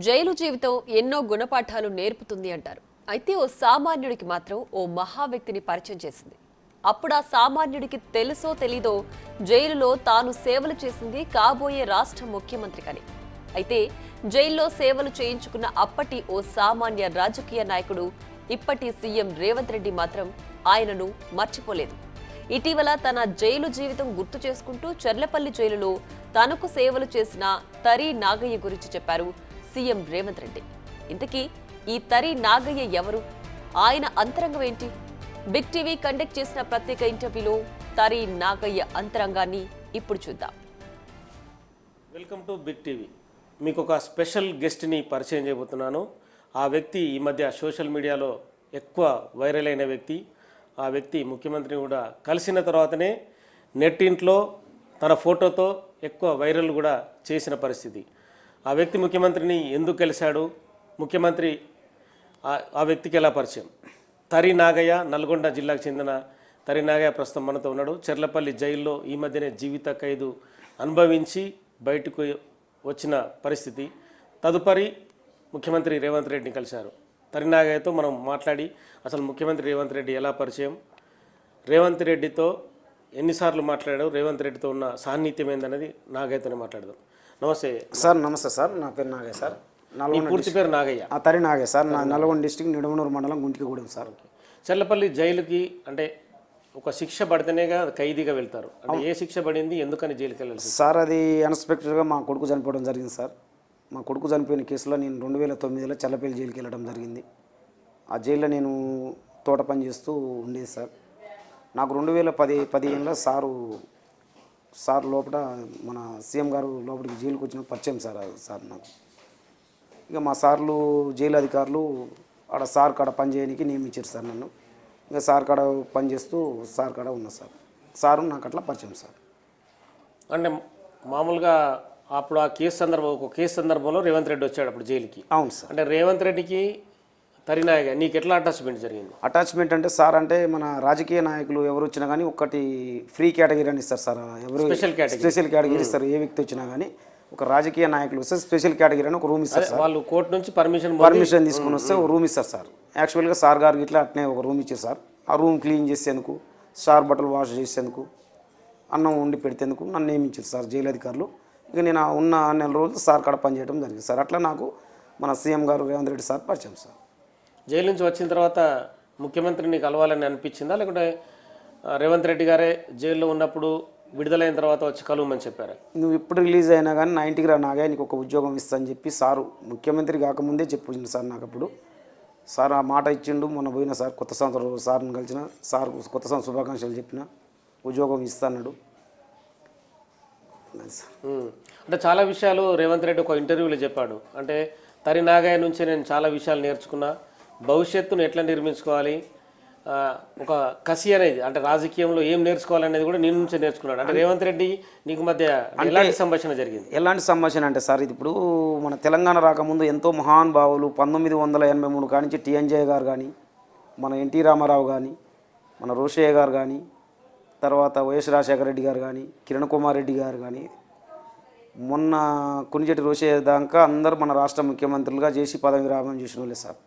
Jail జీవితం ఎన్నో గుణపాఠాలు నేర్పుతుంది అంటారు. అయితే ఓ సామాన్యుడికి మాత్రం ఓ మహా వ్యక్తిని పరిచయం చేసింది. అప్పుడు ఆ సామాన్యుడికి తెలుసో తెలీదో జైలులో తాను సేవలు చేసింది కాబోయే రాష్ట్ర ముఖ్యమంత్రి కని. అయితే జైల్లో సేవలు చేయించుకున్న అప్పటి ఓ సామాన్య రాజకీయ నాయకుడు ఇప్పటి సీఎం రేవంత్ రెడ్డి మాత్రం ఆయనను మర్చిపోలేదు. ఇటీవల తన జైలు జీవితం గుర్తు చేసుకుంటూ చర్లపల్లి జైలులో తనకు సేవలు చేసిన తరి నాగయ్య గురించి చెప్పారు సీఎం రేవంత్ రెడ్డి. ఇంతకీ ఈ తరి నాగయ్య ఎవరు, ఆయన అంతరంగం ఏంటి? బిగ్ టీవీ కండక్ట్ చేసిన ప్రత్యేక ఇంటర్వ్యూలో తరి నాగయ్య అంతరంగాన్ని ఇప్పుడు చూద్దాం. Welcome to Big TV. మీకు ఒక స్పెషల్ గెస్ట్ని పరిచయం చేయబోతున్నాను. ఆ వ్యక్తి ఈ మధ్య సోషల్ మీడియాలో ఎక్కువ వైరల్ అయిన వ్యక్తి. ఆ వ్యక్తి ముఖ్యమంత్రిని కూడా కలిసిన తర్వాతనే నెట్టింట్లో తన ఫోటోతో ఎక్కువ వైరల్ కూడా చేసిన పరిస్థితి. ఆ వ్యక్తి ముఖ్యమంత్రిని ఎందుకు కలిశాడు, ముఖ్యమంత్రి ఆ వ్యక్తికి ఎలా పరిచయం? తరి నాగయ్య, నల్గొండ జిల్లాకు చెందిన తరి నాగయ్య ప్రస్తుతం మనతో ఉన్నాడు. చర్లపల్లి జైల్లో ఈ మధ్యనే జీవిత ఖైదు అనుభవించి బయటకు వచ్చిన పరిస్థితి. తదుపరి ముఖ్యమంత్రి రేవంత్ రెడ్డిని కలిశారు. తరి నాగయ్యతో మనం మాట్లాడి అసలు ముఖ్యమంత్రి రేవంత్ రెడ్డి ఎలా పరిచయం, రేవంత్ రెడ్డితో ఎన్నిసార్లు మాట్లాడాడు, రేవంత్ రెడ్డితో ఉన్న సాన్నిధ్యం ఏందనేది నాగయ్యతోనే మాట్లాడదాం. నమస్తే సార్. నమస్తే సార్. నా పేరు నాగయ్య సార్. పూర్తి పేరు నాగయ్య? తరి నాగయ్య సార్. నా నల్గొండ డిస్టిక్ నిడమనూరు మండలం గుంటికిగూడెం సార్. చర్లపల్లి జైలుకి అంటే ఒక శిక్ష పడితేనేగా ఖైదీగా వెళ్తారు. అంటే ఏ శిక్ష పడింది, ఎందుకని జైలుకి వెళ్ళాలి సార్? అది అన్ఎక్స్పెక్టెడ్గా మా కొడుకు చనిపోవడం జరిగింది సార్. మా కొడుకు చనిపోయిన కేసులో నేను 2009లో చర్లపల్లి జైలుకి వెళ్ళడం జరిగింది. ఆ జైల్లో నేను తోట పని చేస్తూ ఉండేది సార్. నాకు 2015లో సార్ లోపల మన సీఎం గారు లోపలికి జైలుకి వచ్చిన పరిచయం సార్ నాకు. ఇక మా సార్లు జైలు అధికారులు ఆడ సార్ కాడ పని చేయడానికి నియమించారు సార్ నన్ను. ఇంకా సార్ కాడ పని చేస్తూ సార్ కాడ ఉన్నా సార్. సారు నాకు అట్లా పరిచయం సార్. అంటే మామూలుగా అప్పుడు ఆ కేసు సందర్భంలో రేవంత్ రెడ్డి వచ్చాడు అప్పుడు జైలుకి. అవును సార్. అంటే రేవంత్ రెడ్డికి తరి నాగయ్య నీకు ఎట్లా అటాచ్మెంట్ జరిగింది? అటాచ్మెంట్ అంటే సార్, అంటే మన రాజకీయ నాయకులు ఎవరు వచ్చినా కానీ ఒకటి ఫ్రీ కేటగిరీ అని ఇస్తారు సార్. ఎవరు స్పెషల్ కేటగిరీ ఇస్తారు. ఏ వ్యక్తి వచ్చినా కానీ ఒక రాజకీయ నాయకులు వస్తే స్పెషల్ కేటగిరీ అని ఒక రూమ్ ఇస్తారు సార్. వాళ్ళు కోర్టు నుంచి పర్మిషన్ తీసుకుని వస్తే ఒక రూమ్ ఇస్తారు సార్. యాక్చువల్గా సార్ గారికి ఇట్లా అట్నే ఒక రూమ్ ఇచ్చారు సార్. ఆ రూమ్ క్లీన్ చేసేందుకు, సార్ బట్టలు వాష్ చేసేందుకు, అన్నం వండి పెడితేందుకు నన్ను నియమించారు సార్ జైలు అధికారులు. ఇక నేను ఉన్న నెల రోజులు సార్ కాడ పనిచేయడం జరిగింది సార్. అట్లా నాకు మన సీఎం గారు రేవంత్ రెడ్డి సార్ పరిచయం సార్. జైలు నుంచి వచ్చిన తర్వాత ముఖ్యమంత్రిని కలవాలని అనిపించిందా, లేకుంటే రేవంత్ రెడ్డి గారే జైల్లో ఉన్నప్పుడు విడుదలైన తర్వాత వచ్చి కలవమని చెప్పారా? నువ్వు ఇప్పుడు రిలీజ్ అయినా కానీ 90కి రా నాగయ్య, నీకు ఒక ఉద్యోగం ఇస్తా అని చెప్పి సారు ముఖ్యమంత్రి కాకముందే చెప్పిండు సార్ నాకు. అప్పుడు సార్ ఆ మాట ఇచ్చిండు. మొన్న పోయిన సార్ కొత్త సంవత్సరం సార్ని కలిసిన సార్ కొత్త సంవత్సరం శుభాకాంక్షలు చెప్పిన, ఉద్యోగం ఇస్తాడు. అంటే చాలా విషయాలు రేవంత్ రెడ్డి ఒక ఇంటర్వ్యూలో చెప్పాడు. అంటే తరి నాగయ్య నుంచి నేను చాలా విషయాలు నేర్చుకున్నా, భవిష్యత్తును ఎట్లా నిర్మించుకోవాలి, ఒక కసి అనేది అంటే రాజకీయంలో ఏం నేర్చుకోవాలనేది కూడా నేను నుంచే నేర్చుకున్నాడు. అంటే రేవంత్ రెడ్డి నీకు మధ్య ఎలాంటి సంభాషణ జరిగింది? ఎలాంటి సంభాషణ అంటే సార్, ఇది ఇప్పుడు మన తెలంగాణ రాకముందు ఎంతో మహానుభావులు 1983 కానించి టీఎన్జే గారు కానీ, మన ఎన్టీ రామారావు కానీ, మన రోషయ్య గారు కానీ, తర్వాత వైఎస్ రాజశేఖర రెడ్డి గారు కానీ, కిరణ్ కుమార్ రెడ్డి గారు కానీ, మొన్న కొనిచెట్టి రోషయ్య దాకా అందరూ మన రాష్ట్ర ముఖ్యమంత్రులుగా చేసి పదవి విరామం చేసిన వాళ్ళే సార్.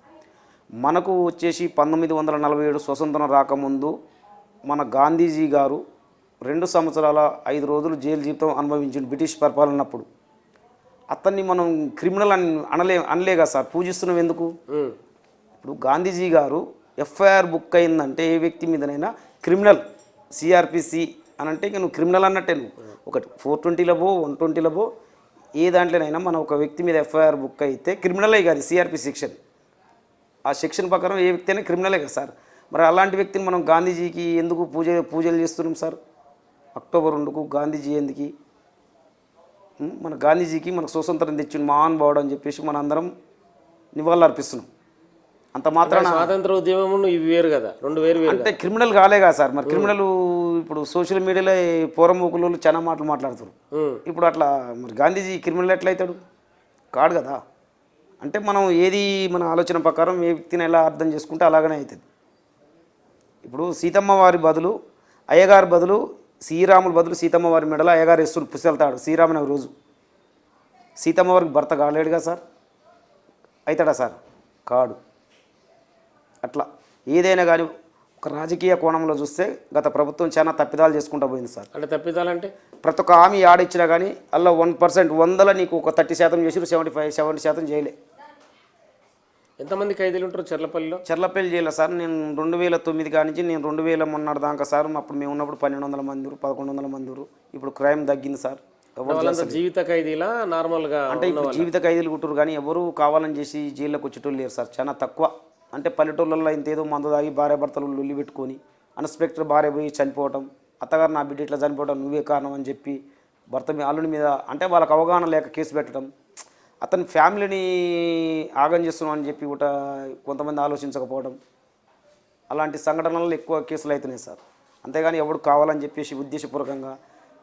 మనకు వచ్చేసి 1947 స్వతంత్రం రాకముందు మన గాంధీజీ గారు 2 సంవత్సరాల 5 రోజులు జైలు జీవితం అనుభవించింది బ్రిటిష్ పరిపాలనప్పుడు. అతన్ని మనం క్రిమినల్ అనలేగా సార్, పూజిస్తున్నాం ఎందుకు? ఇప్పుడు గాంధీజీ గారు ఎఫ్ఐఆర్ బుక్ అయిందంటే ఏ వ్యక్తి మీదనైనా క్రిమినల్, సిఆర్పిసి అని అంటే ఇక నువ్వు క్రిమినల్ అన్నట్టే. నువ్వు ఒకటి 420లో 120లో ఏ దాంట్లోనైనా మన ఒక వ్యక్తి మీద ఎఫ్ఐఆర్ బుక్ అయితే క్రిమినలే కాదు, సిఆర్పి సెక్షన్. ఆ సెక్షన్ ప్రకారం ఏ వ్యక్తి అయినా క్రిమినలే కదా సార్. మరి అలాంటి వ్యక్తిని మనం గాంధీజీకి ఎందుకు పూజలు చేస్తున్నాం సార్? అక్టోబర్ 2కు గాంధీజీ ఎందుకు? మన గాంధీజీకి మనకు స్వతంత్రం తెచ్చిన మహానుభావుడు అని చెప్పేసి మన అందరం నివాళులు అర్పిస్తున్నాం. అంత మాత్రాన స్వాతంత్ర ఉద్యమం ఇవి వేరు కదా, రెండు వేరు అంటే క్రిమినల్ కాలే కదా సార్. మరి క్రిమినల్ ఇప్పుడు సోషల్ మీడియాలో పోరంబోకులు చాలా మాటలు మాట్లాడుతారు. ఇప్పుడు అట్లా మరి గాంధీజీ క్రిమినల్ ఎట్లయితాడు? కాడు కదా. అంటే మనం ఏది మన ఆలోచన ప్రకారం ఏ వ్యక్తిని ఎలా అర్థం చేసుకుంటే అలాగనే అవుతుంది. ఇప్పుడు సీతమ్మ వారి బదులు అయ్యగారి బదులు శ్రీరాముల బదులు సీతమ్మ వారి మెడలో అయ్యగారు వేస్తున్న పుస్తెళ్తాడు శ్రీరాముని రోజు. సీతమ్మ వారికి భర్త కాలేడుగా సార్. అవుతాడా సార్? కాడు. అట్లా ఏదైనా కానీ ఒక రాజకీయ కోణంలో చూస్తే గత ప్రభుత్వం చాలా తప్పిదాలు చేసుకుంటూ పోయింది సార్. అంటే తప్పిదాలంటే ప్రతి ఒక్క హామీ ఆడిచ్చినా కానీ అలా 1% 100లో నీకు ఒక 30% చేసి 70% చేయలే. ఎంతమంది ఖైదీలు ఉంటారు చెర్లపల్లిలో? చెర్లపల్లి జైల్లో సార్ నేను 2009 కానించి నేను 2000 మొన్నటి దాకా సార్ అప్పుడు మేము ఉన్నప్పుడు 1200 మంది 1100 మంది. ఇప్పుడు క్రైమ్ తగ్గింది సార్. వాళ్ళంతా జీవిత ఖైదీలా నార్మల్గా? అంటే ఇప్పుడు జీవిత ఖైదీలు కుట్టారు కానీ ఎవరు కావాలని చేసి జైల్లోకి వచ్చేటోళ్ళు లేరు సార్, చాలా తక్కువ. అంటే పల్లెటూళ్ళల్లో ఇంతేదో మందు తాగి భార్య భర్తలు లొల్లి పెట్టుకొని అన్ఎక్స్పెక్టెడ్ భార్య పోయి చనిపోవటం, అత్తగారు నా బిడ్డ ఇట్లా చనిపోవటం నువ్వే కారణం అని చెప్పి భర్త మీద అల్లుడి మీద అంటే వాళ్ళకి అవగాహన లేక కేసు పెట్టడం, అతని ఫ్యామిలీని ఆగం చేస్తున్నాం అని చెప్పి కూడా కొంతమంది ఆలోచించకపోవడం, అలాంటి సంఘటనలు ఎక్కువ కేసులు అవుతున్నాయి సార్. అంతేగాని ఎవడు కావాలని చెప్పేసి ఉద్దేశపూర్వకంగా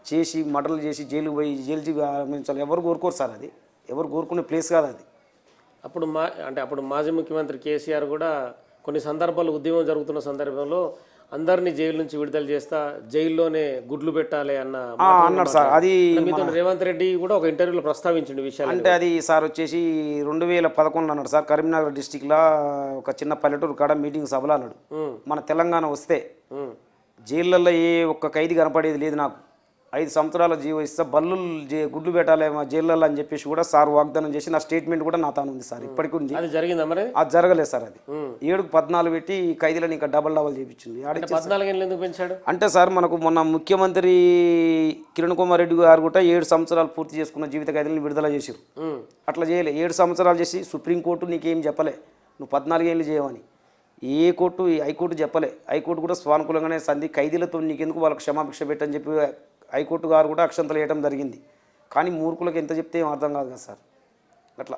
చేసి మర్డర్లు చేసి జైలుకు పోయి జైలు ఆరంభించాలి ఎవరు కోరుకోరు సార్. అది ఎవరు కోరుకునే ప్లేస్ కాదు అది. అప్పుడు మాజీ ముఖ్యమంత్రి కేసీఆర్ కూడా కొన్ని సందర్భాలు ఉద్యమం జరుగుతున్న సందర్భంలో అందరినీ జైలు నుంచి విడుదల చేస్తా జైల్లోనే గుడ్లు పెట్టాలి అన్నాడు సార్. అది మీతో రేవంత్ రెడ్డి కూడా ఒక ఇంటర్వ్యూలో ప్రస్తావించింది విషయాలు. అంటే అది సార్ వచ్చేసి 2011 అన్నాడు సార్. కరీంనగర్ డిస్టిక్లో ఒక చిన్న పల్లెటూరు కాడ మీటింగ్ సభలో అన్నాడు, మన తెలంగాణ వస్తే జైళ్ళల్లో ఏ ఒక్క ఖైదీ కనపడేది లేదు, నాకు 5 సంవత్సరాల జీవో ఇస్తా, బల్లు గుడ్లు పెట్టాలి మా జైళ్ళల్లో అని చెప్పేసి కూడా సార్ వాగ్దానం చేసి నా స్టేట్మెంట్ కూడా నా తాను ఉంది సార్, ఇప్పటికి ఉంది. అది జరిగిందా మరి? అది జరగలేదు సార్. అది 7కు 14 పెట్టి ఖైదీలను ఇంకా డబల్ చేయించింది. 14 ఏళ్ళు ఎందుకు పెంచాడు అంటే సార్ మనకు మొన్న ముఖ్యమంత్రి కిరణ్ కుమార్ రెడ్డి గారు కూడా 7 సంవత్సరాలు పూర్తి చేసుకున్న జీవిత ఖైదీలను విడుదల చేశారు. అట్లా చేయలే, 7 సంవత్సరాలు చేసి సుప్రీంకోర్టు నీకేం చెప్పలే నువ్వు 14 ఏళ్ళు చేయమని. ఏ కోర్టు హైకోర్టు చెప్పలే. హైకోర్టు కూడా స్వానుకూలంగానే సంధి ఖైదీలతో నీకెందుకు వాళ్ళకి క్షమాభిక్ష పెట్టని చెప్పి హైకోర్టు గారు కూడా అక్షంతలు వేయడం జరిగింది. కానీ మూర్ఖులకు ఎంత చెప్తే ఏం అర్థం కాదు కదా సార్. అట్లా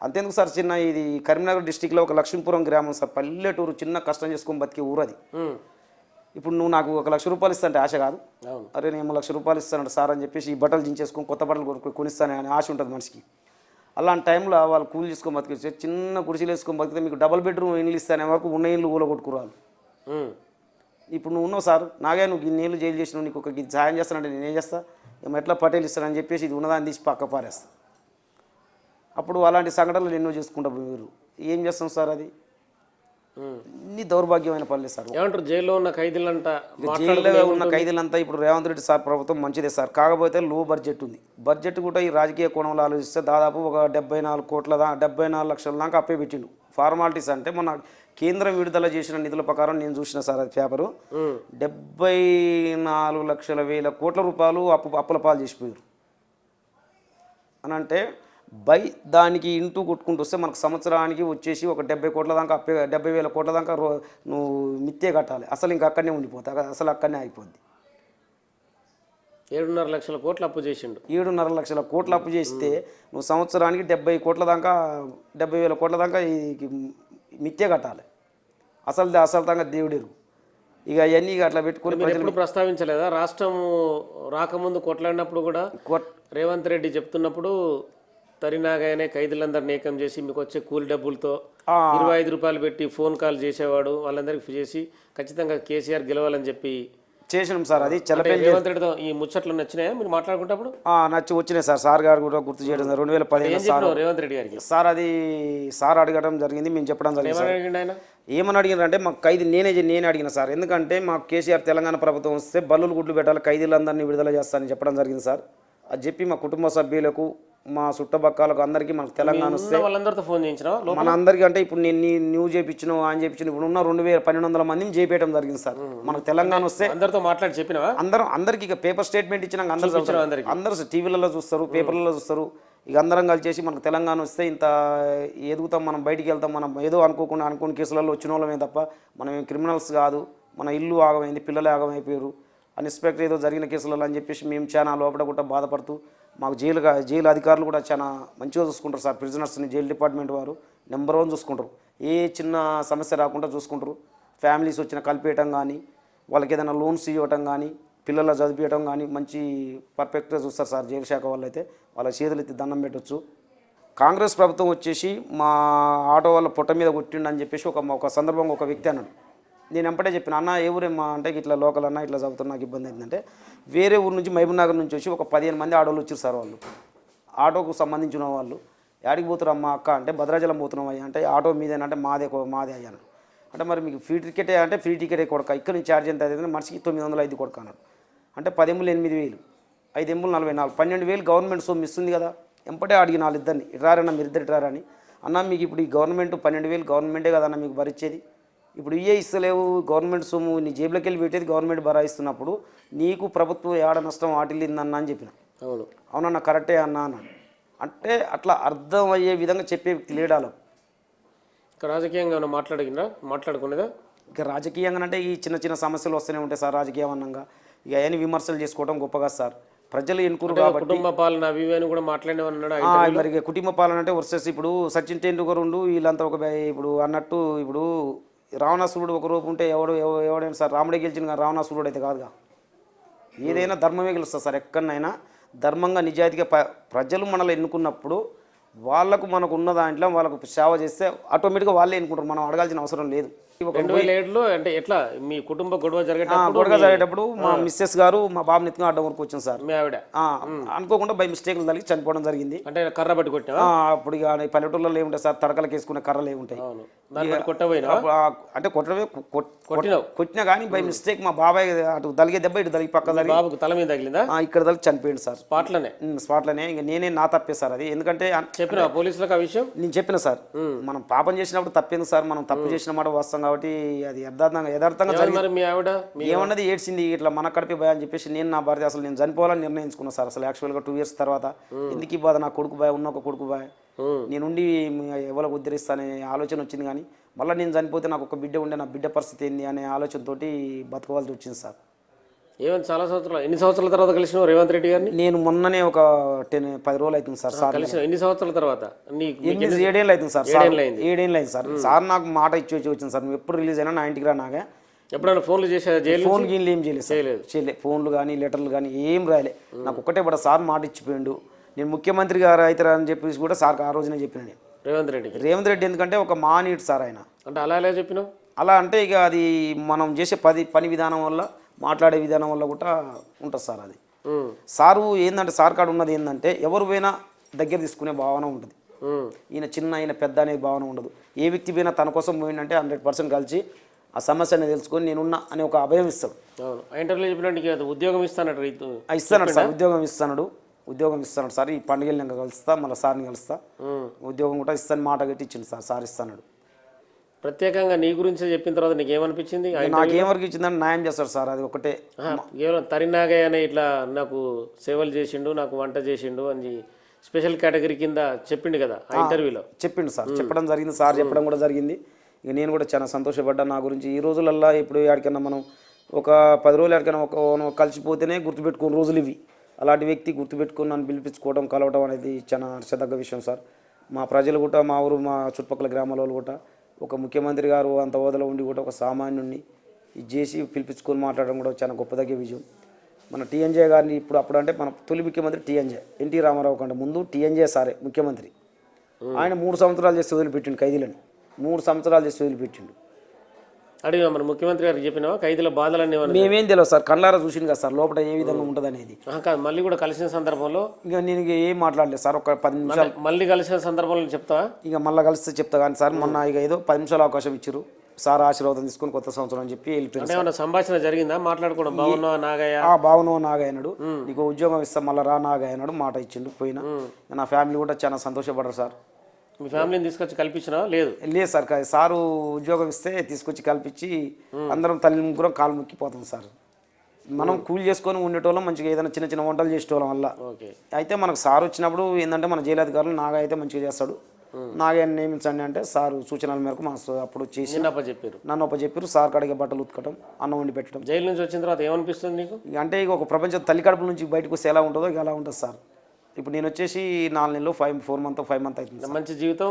అంతేందుకు సార్, చిన్న ఇది కరీంనగర్ డిస్టిక్లో ఒక లక్ష్మీపురం గ్రామం సార్, పల్లెటూరు, చిన్న కష్టం చేసుకొని బతికే ఊరు అది. ఇప్పుడు నువ్వు నాకు 1 లక్ష రూపాయలు ఇస్తానంటే ఆశ కాదు, అరే నేను 1 లక్ష రూపాయలు ఇస్తానంట సార్ అని చెప్పేసి ఈ బట్టలు దించేసుకొని కొత్త బట్టలు కొనిస్తానే అని ఆశ ఉంటుంది మనిషికి. అలాంటి టైంలో వాళ్ళు కూలి చేసుకొని బతికే చిన్న గుడిసెలు వేసుకొని బతికితే మీకు డబుల్ బెడ్రూమ్ ఇల్లు ఇస్తానే వరకు ఉన్న ఇల్లు ఊళ్ళో కొట్టుకురాలు. ఇప్పుడు నువ్వు ఉన్నావు సార్, నాగే నువ్వు ఇన్ని ఏళ్ళు జైలు చేసినావు, నీకు ఒక సాయం చేస్తానంటే నేనేం చేస్తా, ఏమో ఎట్లా పటేలు ఇస్తానని చెప్పేసి ఇది ఉన్నదాన్ని తీసి పక్క పారేస్తా. అప్పుడు అలాంటి సంఘటనలు ఎన్నో చేసుకుంటా మీరు ఏం చేస్తాం సార్. అది ఇన్ని దౌర్భాగ్యమైన పనులే సార్. ఏమంటారు జైల్లో ఉన్న ఖైదీలంతా? జైల్లో ఉన్న ఖైదీలంతా ఇప్పుడు రేవంత్ రెడ్డి సార్ ప్రభుత్వం మంచిదే సార్, కాకపోతే లో బడ్జెట్ ఉంది. బడ్జెట్ కూడా ఈ రాజకీయ కోణంలో ఆలోచిస్తే దాదాపు ఒక 74 లక్షల దాకా అప్పే పెట్టిండు. ఫార్మాలిటీస్ అంటే మొన్న కేంద్రం విడుదల చేసిన నిధుల ప్రకారం నేను చూసిన సార్ అది పేపరు 74,00,000 కోట్ల రూపాయలు అప్పుల పాలు చేసిపోయారు అని. అంటే దానికి ఇంటూ కొట్టుకుంటూ వస్తే మనకు సంవత్సరానికి వచ్చేసి ఒక 70 కోట్ల దాకా 70,000 కోట్ల దాకా నువ్వు మిత్తే కట్టాలి. అసలు ఇంకా అక్కడనే ఉండిపోతా, అసలు అక్కడనే అయిపోద్ది. 7.5 లక్షల కోట్లు అప్పు చేసిండు. 7.5 లక్షల కోట్లు అప్పు చేస్తే నువ్వు సంవత్సరానికి 70 కోట్ల దాకా 70,000 కోట్ల దాకా మిత్తే కట్టాలి. అసలు తంగా దేవుడేరు. ఇక అవన్నీ అట్లా పెట్టుకుని ఎప్పుడు ప్రస్తావించలేదా? రాష్ట్రం రాకముందు కొట్లాడినప్పుడు కూడా రేవంత్ రెడ్డి చెప్తున్నప్పుడు తరినాగానే ఖైదీలందరినీ ఏకం చేసి మీకు వచ్చే కూలి డబ్బులతో 25 రూపాయలు పెట్టి ఫోన్ కాల్ చేసేవాడు, వాళ్ళందరికీ చేసి ఖచ్చితంగా కేసీఆర్ గెలవాలని చెప్పి చేసినాం సార్. అది రేవంత్ రెడ్డితో ఈ ముచ్చట్లు నచ్చినాయా మీరు మాట్లాడుకుంటప్పుడు? వచ్చినాయి సార్. సార్ గారు కూడా గుర్తు చేయడం 2015 రేవంత్ రెడ్డి గారికి సార్ అది సార్ అడగడం జరిగింది, మేము చెప్పడం జరిగింది. ఏమని అడిగినారంటే మాకు ఖైదీ నేనే అడిగిన సార్, ఎందుకంటే మాకు కేసీఆర్ తెలంగాణ ప్రభుత్వం వస్తే బల్లులు గుడ్లు పెట్టాలి, ఖైదీలందరినీ విడుదల చేస్తానని చెప్పడం జరిగింది సార్. అది చెప్పి మా కుటుంబ సభ్యులకు మా చుట్టపక్కలకు అందరికీ మనకు తెలంగాణ వస్తే వాళ్ళందరితో ఫోన్ చేయించిన మన అందరికీ అంటే ఇప్పుడు నేను న్యూస్ చేయించిన ఆయన చేయించిన ఇప్పుడు ఉన్న 2,1200 మందిని చేపేయడం జరిగింది సార్. మనకు తెలంగాణ వస్తే అందరితో మాట్లాడి చెప్పినా అందరికి ఇక పేపర్ స్టేట్మెంట్ ఇచ్చినాక అందరూ టీవీలలో చూస్తారు, పేపర్లలో చూస్తారు. ఇక అందరం కలిసేసి మనకు తెలంగాణ వస్తే ఇంత ఎదుగుతాం, మనం బయటికి వెళ్తాం, మనం ఏదో అనుకోని కేసులలో వచ్చిన వాళ్ళమే తప్ప మనం క్రిమినల్స్ కాదు, మన ఇల్లు ఆగమైంది, పిల్లలు ఆగమైపోయారు, అన్ఎక్స్పెక్టెడ్ ఏదో జరిగిన కేసులలో అని చెప్పేసి మేము చాలా లోపల కూడా బాధపడుతూ మాకు జైలు అధికారులు కూడా చాలా మంచిగా చూసుకుంటారు సార్. ప్రిజనర్స్ని జైలు డిపార్ట్మెంట్ వారు నెంబర్ 1 చూసుకుంటారు, ఏ చిన్న సమస్య రాకుండా చూసుకుంటారు. ఫ్యామిలీస్ వచ్చిన కలిపేయటం కానీ, వాళ్ళకి ఏదైనా లోన్స్ ఇవ్వటం కానీ, పిల్లల చదివించడం కానీ మంచి పర్ఫెక్ట్గా చూస్తారు సార్ జైలు శాఖ వాళ్ళు. అయితే వాళ్ళ చేతులు ఎత్తి దండం పెట్టవచ్చు. కాంగ్రెస్ ప్రభుత్వం వచ్చేసి మా ఆటో వాళ్ళ పొట్ట మీద కొట్టిండని చెప్పేసి ఒక సందర్భంగా ఒక వ్యక్తి అన్నాడు. నేను ఎంపటే చెప్పిన, అన్న ఏ ఊరేమ్మా అంటే ఇట్లా లోకల్ అన్న ఇట్లా చదువుతున్నా నాకు ఇబ్బంది అయిందంటే, వేరే ఊరు నుంచి మహబూబ్ నగర్ నుంచి వచ్చి ఒక 15 మంది ఆటోలు వచ్చారు సార్. వాళ్ళు ఆటోకు సంబంధించిన వాళ్ళు యాడికి పోతురమ్మా అక్క అంటే భద్రాచలం పోతున్నాం అయ్యా అంటే ఆటో మీదేనంటే మాదే అయ్యాను అంటే మరి మీకు ఫ్రీ టికెటే అంటే ఫ్రీ టికెటే కొడక ఇక్కడ నుంచి ఛార్జ్ ఎంత అవుతుంది మనిషికి 905 కొడక అన్నాడు అంటే 10 ఎమ్ములు 8000 5 ఎమ్ములు 44 12,000 గవర్నమెంట్ సొమ్ము ఇస్తుంది కదా ఎంపటే అడిగిన వాళ్ళిద్దరిని ఇట్రారన్నా మీరు ఇద్దరు ఇట్రారని అన్న మీకు ఇప్పుడు ఈ గవర్నమెంట్ 12,000 గవర్నమెంటే కదన్న మీకు భరించేది ఇప్పుడు ఇవే ఇస్తలేవు గవర్నమెంట్ సొమ్ము నీ జేబులోకి వెళ్ళి పెట్టేది గవర్నమెంట్ భరాయిస్తున్నప్పుడు నీకు ప్రభుత్వం ఏడ నష్టం వాటిల్లిందన్న అని చెప్పిన అవును అవునన్న కరెక్టే అన్న అన్నాడు అంటే అట్లా అర్థమయ్యే విధంగా చెప్పే వ్యక్తి లేడాలో ఇక రాజకీయంగా ఏమైనా మాట్లాడుకునేదా ఇక రాజకీయంగా అంటే ఈ చిన్న చిన్న సమస్యలు వస్తూనే ఉంటాయి సార్ రాజకీయవన్నంగా ఇక అవన్నీ విమర్శలు చేసుకోవడం గొప్పగా సార్ ప్రజలు ఎన్నుకురు కాబట్టి కుటుంబ పాలన అవి ఇవి అని కూడా మాట్లాడేమన్నాడు మరి ఇక కుటుంబ పాలన అంటే వర్సెస్ ఇప్పుడు సచిన్ టెండూల్కర్ ఉండు వీళ్ళంతా ఒక ఇప్పుడు అన్నట్టు ఇప్పుడు రావణాసురుడు ఒక రూపు ఉంటే ఎవడైనా సార్ రాముడే గెలిచిన కానీ రావణాసురుడు అయితే కాదుగా ఏదైనా ధర్మమే గెలుస్తుంది సార్ ఎక్కడనైనా ధర్మంగా నిజాయితీగా ప్రజలు మనల్ని ఎన్నుకున్నప్పుడు వాళ్ళకు మనకు ఉన్న దాంట్లో వాళ్ళకు సేవ చేస్తే ఆటోమేటిక్గా వాళ్ళే ఎన్నుకుంటారు మనం అడగాల్సిన అవసరం లేదు 2007లో అంటే ఎట్లా మీ కుటుంబ గొడవ జరిగేటప్పుడు మా మిస్సెస్ గారు మా బాబు నెత్తుగా అడ్డం వరకు వచ్చింది సార్ మీ ఆవిడ అనుకోకుండా బై మిస్టేక్ తగిలి చనిపోవడం జరిగింది అంటే కర్ర పట్టి కొట్టినా అప్పుడు ఇక పల్లెటూళ్ళలో ఏముంటాయి సార్ తడకలకు వేసుకునే కర్రలు ఏముంటాయి అంటే కొట్టినా కానీ బై మిస్టేక్ మా బాబాయ్ అటు తలిగే దెబ్బ ఇటు తలిగి పక్క తగిలి బాబుకు తల మీద తగిలిందా ఇక్కడ తగిలి చనిపోయింది సార్ స్పాట్లోనే ఇక నేనే నా తప్పే సార్ అది ఎందుకంటే చెప్పిన పోలీసులకు ఆ విషయం నేను చెప్పిన సార్ మనం పాపం చేసినప్పుడు తప్పేంది సార్ మనం తప్పు చేసిన మాట వస్తాం కాబట్టి అది యథార్థంగా ఏమన్నది ఏడ్చింది ఇట్లా మన కడిపే భయ అని చెప్పేసి నేను నా భార్య అసలు నేను చనిపోవాలని నిర్ణయించుకున్నా సార్ అసలు యాక్చువల్గా 2 years తర్వాత ఎందుకు ఈ బాధ నా కొడుకు భయ ఉన్న ఒక కొడుకు భయ నేనుండి ఎవరికి ఉద్ధరిస్తానే ఆలోచన వచ్చింది కానీ మళ్ళీ నేను చనిపోతే నాకు ఒక బిడ్డ ఉండే నా బిడ్డ పరిస్థితి ఏంది అనే ఆలోచనతోటి బతకవలసి వచ్చింది సార్ ఏమైనా చాలా సంవత్సరాలు ఎన్ని సంవత్సరాల తర్వాత కలిసిన రేవంత్ రెడ్డి గారిని నేను మొన్ననే ఒక 10 రోజులు అవుతుంది సార్ కలిసిన ఎన్ని సంవత్సరాల తర్వాత 7 ఏళ్ళు అవుతుంది సార్ 7 ఏళ్ళు అయింది సార్ సార్ నాకు మాట ఇచ్చి వచ్చింది సార్ నువ్వు ఎప్పుడు రిలీజ్ అయినా నా ఇంటికి రా నాగా ఎప్పుడైనా ఫోన్లు చేసే ఫోన్ గీన్లు ఏం చేయలేదు ఫోన్లు కానీ లెటర్లు కానీ ఏం రాయలే నాకు ఒకటే పడ సార్ మాట ఇచ్చిపోయిండు నేను ముఖ్యమంత్రి గారు అవుతారా అని చెప్పేసి కూడా సార్ ఆ రోజునే చెప్పిన నేను రేవంత్ రెడ్డి ఎందుకంటే ఒక మానీయుడు సార్ ఆయన అంటే అలా చెప్పినావు అలా అంటే ఇక అది మనం చేసే పని విధానం వల్ల మాట్లాడే విధానం వల్ల కూడా ఉంటుంది సార్ అది సారు ఏంటంటే సార్ కాడ ఉన్నది ఏంటంటే ఎవరు పోయినా దగ్గర తీసుకునే భావన ఉంటుంది ఈయన చిన్న ఈయన పెద్ద అనే భావన ఉండదు ఏ వ్యక్తి పోయినా తన కోసం పోయిందంటే 100% కలిసి ఆ సమస్యని తెలుసుకొని నేనున్నా అని ఒక అభయం ఇస్తాడు ఇంటర్వ్యూలో చెప్పినట్టు ఉద్యోగం ఇస్తాడు సార్ ఉద్యోగం ఇస్తాడు సార్ ఈ పండుగలు ఇంకా కలుస్తా మళ్ళీ సార్ని కలుస్తా ఉద్యోగం కూడా ఇస్తాను మాట కట్టి ఇచ్చిండు సార్ ఇస్తాడు ప్రత్యేకంగా నీ గురించి చెప్పిన తర్వాత నీకు ఏమనిపించింది నాకేమరికి ఇచ్చిందని న్యాయం చేస్తాడు సార్ అది ఒకటే కేవలం తరినాగయ్య అనే ఇట్లా నాకు సేవలు చేసిండు నాకు వంట చేసిండు అని స్పెషల్ కేటగిరీ కింద చెప్పిండు కదా ఆ ఇంటర్వ్యూలో చెప్పిండు సార్ చెప్పడం జరిగింది సార్ చెప్పడం కూడా జరిగింది ఇక నేను కూడా చాలా సంతోషపడ్డా నా గురించి ఈ రోజులల్లో ఇప్పుడు ఎక్కడికైనా మనం ఒక 10 రోజులు ఎక్కడికైనా ఒక కలిసిపోతేనే గుర్తుపెట్టుకుని రోజులు ఇవి అలాంటి వ్యక్తి గుర్తుపెట్టుకుని నన్ను పిలిపించుకోవడం కలవడం అనేది చాలా హర్షదగ్గ విషయం సార్ మా ప్రజలు కూడా మా ఊరు మా చుట్టుపక్కల గ్రామాల వాళ్ళు కూడా ఒక ముఖ్యమంత్రి గారు అంత హోదాలో ఉండి కూడా ఒక సామాన్యుడిని ఇది చేసి పిలిపించుకొని మాట్లాడడం కూడా చాలా గొప్పదగ్గ విజయం మన టీఎన్జే గారిని అప్పుడు అంటే మన తొలి ముఖ్యమంత్రి టీఎన్జే ఎన్టీ రామారావు కంటే ముందు టీఎన్జే సారే ముఖ్యమంత్రి ఆయన 3 సంవత్సరాలు చేసి వదిలిపెట్టిండు ఖైదీలని 3 సంవత్సరాలు చేసి వదిలిపెట్టిండు అడిగినా మన ముఖ్యమంత్రి గారికి చెప్పినావా ఖైదీల బాధలన్నీ మేమేం తెలియదు సార్ కళ్ళారా చూసింది కదా సార్ లోపల ఏ విధంగా ఉంటుంది అనేది మళ్ళీ కూడా కలిసిన సందర్భంలో ఇక నేను ఏం మాట్లాడలేదు సార్ ఒక 10 నిమిషాలు మళ్ళీ కలిసిన సందర్భంలో చెప్తావా ఇక మళ్ళీ కలిస్తే చెప్తా కానీ సార్ మొన్న ఇక ఏదో 10 నిమిషాలు అవకాశం ఇచ్చారు సార్ ఆశీర్వాదం తీసుకొని కొత్త సంవత్సరం అని చెప్పి వెళ్ళిపోయింది సంభాషణ జరిగిందా మాట్లాడుకోవడం బాగున్నావా నాగయ్య బాగున్నావు నాగయ్య అన్నాడు నీకు ఉద్యోగం ఇస్తా మళ్ళీ రా నాగయ్య అన్నాడు మాట ఇచ్చిండు పోయినా నా ఫ్యామిలీ కూడా చాలా సంతోషపడ్డారు సార్ మీ ఫ్యామిలీని తీసుకొచ్చి కల్పించినా లేదు సార్ సారు ఉద్యోగం ఇస్తే తీసుకొచ్చి కల్పించి అందరం తల్లి ముగ్గురం కాలు ముక్కిపోతాం సార్ మనం కూలి చేసుకొని ఉండేటోళ్ళం మంచిగా ఏదైనా చిన్న చిన్న వంటలు చేసేటోళ్ళం వల్ల అయితే మనకు సార్ వచ్చినప్పుడు ఏంటంటే మన జైలు అధికారులు నాగ అయితే మంచిగా చేస్తాడు నాగయ్యని నియమించండి అంటే సార్ సూచనల మేరకు మన అప్పుడు చేసి నన్ను చెప్పారు సార్ కాడికి బట్టలు ఉతకటం అన్నం వండి పెట్టడం జైలు నుంచి వచ్చిన తర్వాత ఏమనిపిస్తుంది నీకు అంటే ఇక ఒక ప్రపంచం తల్లి కడుపు నుంచి బయటకు వస్తే ఎలా ఉంటుందో ఇక ఎలా ఉంటుంది సార్ ఇప్పుడు నేను వచ్చేసి 4 నెలలు 5 months అవుతుంది మంచి జీవితం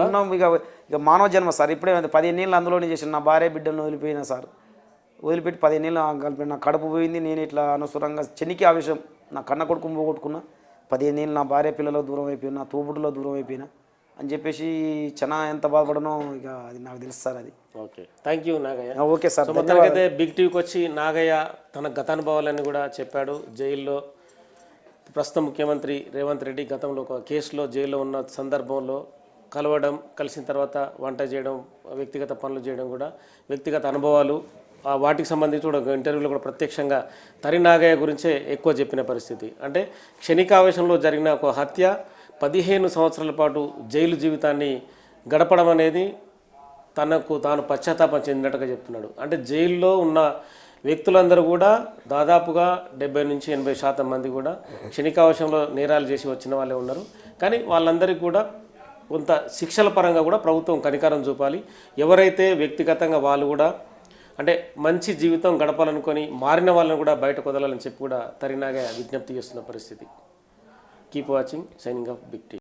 ఉన్నాం ఇక మానవ జన్మ సార్ ఇప్పుడే 15 ఏళ్ళు అందులోనే చేసిన నా భార్య బిడ్డలను వదిలిపోయినా సార్ వదిలిపెట్టి 15 ఏళ్ళు కలిపి నా కడుపు పోయింది నేను ఇట్లా అనవసరంగా చెనికి ఆవేశం నా కన్న కొడుకు పోగొట్టుకున్నా 15 ఏళ్ళు నా భార్య పిల్లలు దూరం అయిపోయినా తోబుట్టులో దూరం అయిపోయినా అని చెప్పేసి చాలా ఎంత బాధపడనో ఇక అది నాకు తెలుసు సార్ అది okay thank you Nagaiah okay sir Big టీవీకి వచ్చి నాగయ్య తన గతానుభవాలన్నీ కూడా చెప్పాడు జైల్లో ప్రస్తుత ముఖ్యమంత్రి రేవంత్ రెడ్డి గతంలో ఒక కేసులో జైల్లో ఉన్న సందర్భంలో కలవడం, కలిసిన తర్వాత వంట చేయడం, వ్యక్తిగత పనులు చేయడం కూడా వ్యక్తిగత అనుభవాలు వాటికి సంబంధించి కూడా ఒక ఇంటర్వ్యూలో కూడా ప్రత్యక్షంగా తరినాగయ్య గురించే ఎక్కువ చెప్పిన పరిస్థితి. అంటే క్షణికావేశంలో జరిగిన ఒక హత్య 15 సంవత్సరాల పాటు జైలు జీవితాన్ని గడపడం అనేది తనకు తాను పశ్చాత్తాపం చెందినట్టుగా చెప్తున్నాడు. అంటే జైల్లో ఉన్న వ్యక్తులందరూ కూడా దాదాపుగా 70-80% మంది కూడా క్షణికావేశంలో నేరాలు చేసి వచ్చిన వాళ్ళే ఉన్నారు. కానీ వాళ్ళందరికీ కూడా కొంత శిక్షల పరంగా కూడా ప్రభుత్వం కనికరం చూపాలి. ఎవరైతే వ్యక్తిగతంగా వాళ్ళు కూడా అంటే మంచి జీవితం గడపాలనుకొని మారిన వాళ్ళని కూడా బయట కుదలాలని చెప్పి కూడా తరినాగా విజ్ఞప్తి చేస్తున్న పరిస్థితి. Keep watching, signing off Big TV.